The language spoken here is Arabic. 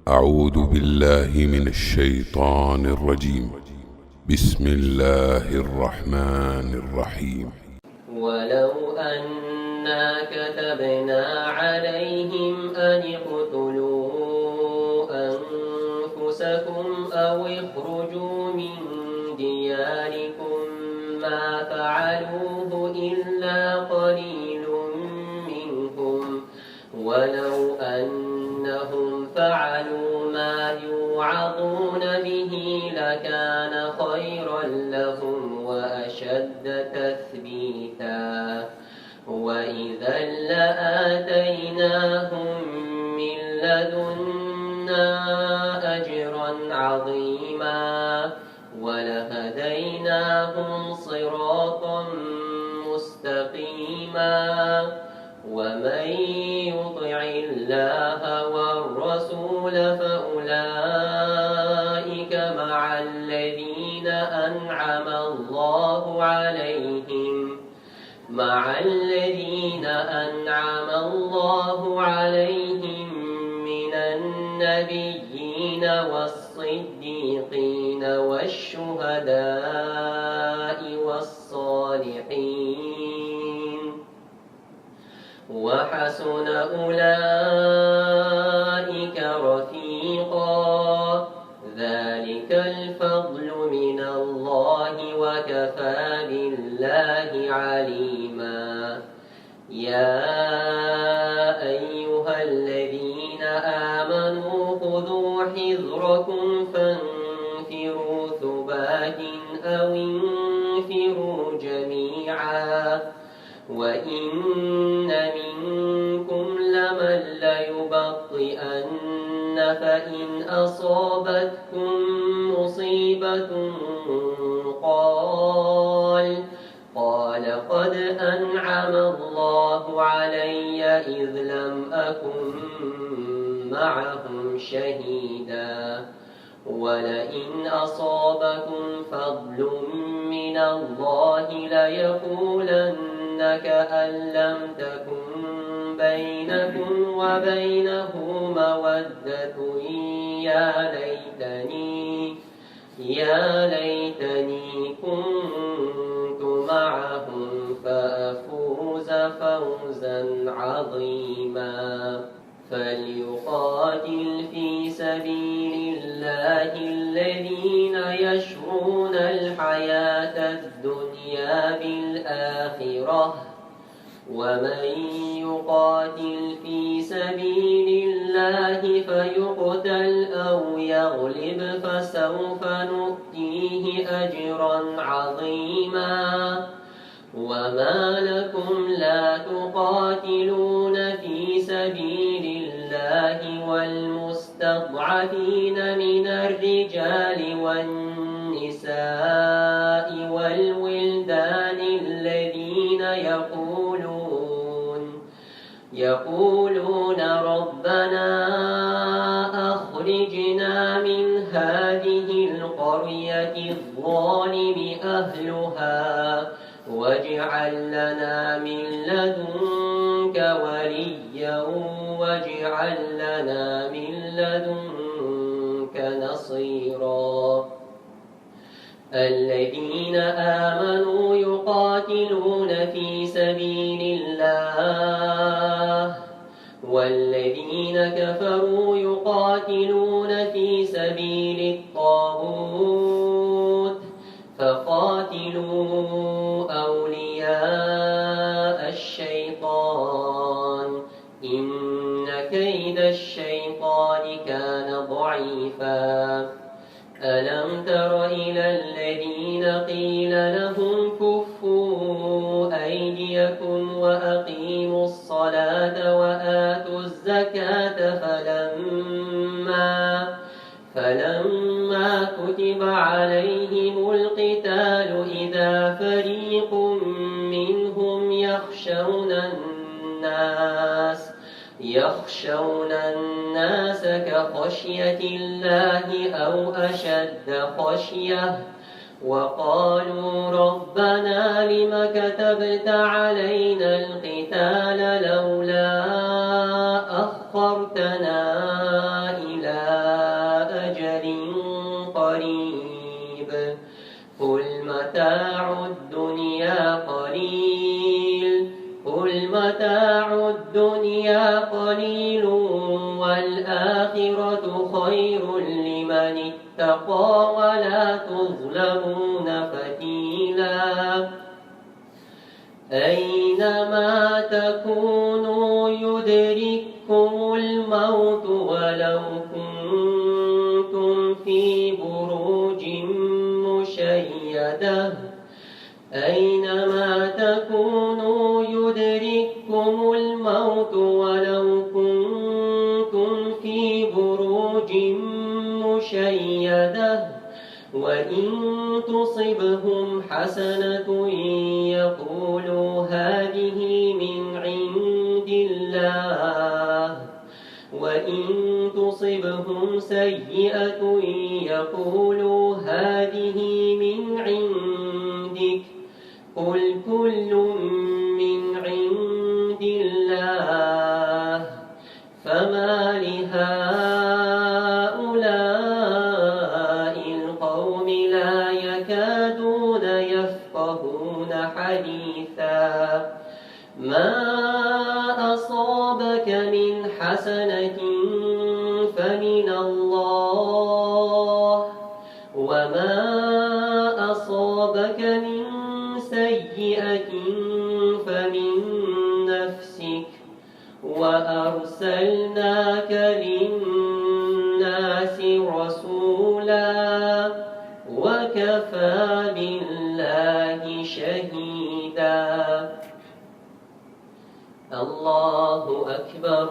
أعوذ بالله من الشيطان الرجيم. بسم الله الرحمن الرحيم. ولو أنا كتبنا عليهم أن اقتلوا أنفسكم أو اخرجوا من دياركم ما فعلوه إلا قليل منهم، ولو أنهم فعلوا ما يوعظون به لكان خيرا لهم وأشد تثبيتا، وإذا لآتيناهم من لدنا أجرا عظيما ولهديناهم صراطا مستقيما. ومن يطع الله والرسول فأولئك مع الذين أنعم الله عليهم من النبيين والصديقين والشهداء والصالحين، وحسن أولئك رفيقا. ذلك الفضل من الله وكفى بالله عليما. يا أيها الذين آمنوا خذوا حذركم فانفروا ثبات أو انفروا جميعا، وإن منكم لمن ليبطئن فإن أصابتكم مصيبة قال قد أنعم الله علي إذ لم أكن معهم شهيدا، ولئن أصابكم فضل من الله ليقولن كأن لم تكن بينكم وبينه مودة يا ليتني كنت معهم فأفوز فوزا عظيما. فليقاتل في سبيل الله الذين يشرون الحياة الدنيا بالآخرة، ومن يقاتل في سبيل الله فيقتل أو يغلب فسوف نؤتيه أجرا عظيما. وما لكم لا تقاتلون في سبيل الله والمستضعفين من الرجال والنساء والولدان الذين يقولون ربنا أخرجنا من هذه القرية الظالم أهلها واجعل لنا من لدنك وليا واجعل لنا من لدنك نصيرا. الذين آمنوا يقاتلون في سبيل الله، والذين كفروا يقاتلون في سبيل الطاغوت، فقاتلوا أولياء الشيطان إن كيد الشيطان كان ضعيفا. ألم تر إلى الذين قيل لهم كفوا أيديكم وأقيموا الصلاة وآتوا الزكاة فلما كتب عليهم القتال إذا فريق منهم يخشون الناس كخشية الله أو أشد خشية، وقالوا ربنا لم كتبت علينا القتال لولا أخرتنا إلى الدنيا قليل والآخرة خير لمن اتقى ولا تظلمون فتيلا أينما تكونوا يدرككم الموت ولو كنتم في بروج مشيدة أينما تكونوا يدرككم الموت ولو كنتم في بروج مشيدة وإن تصبهم حسنة يقولوا هذه من عند الله وإن تصبهم سيئة يقولوا هذه من عندك قل كل من عند الله فما لهؤلاء القوم لا يكادون يفقهون حديثا ما أصابك من حسنة فمن الله وما أصابك من سيئة فمن نفسك وأرسلناك للناس رسولا وكفى بالله شهيدا الله أكبر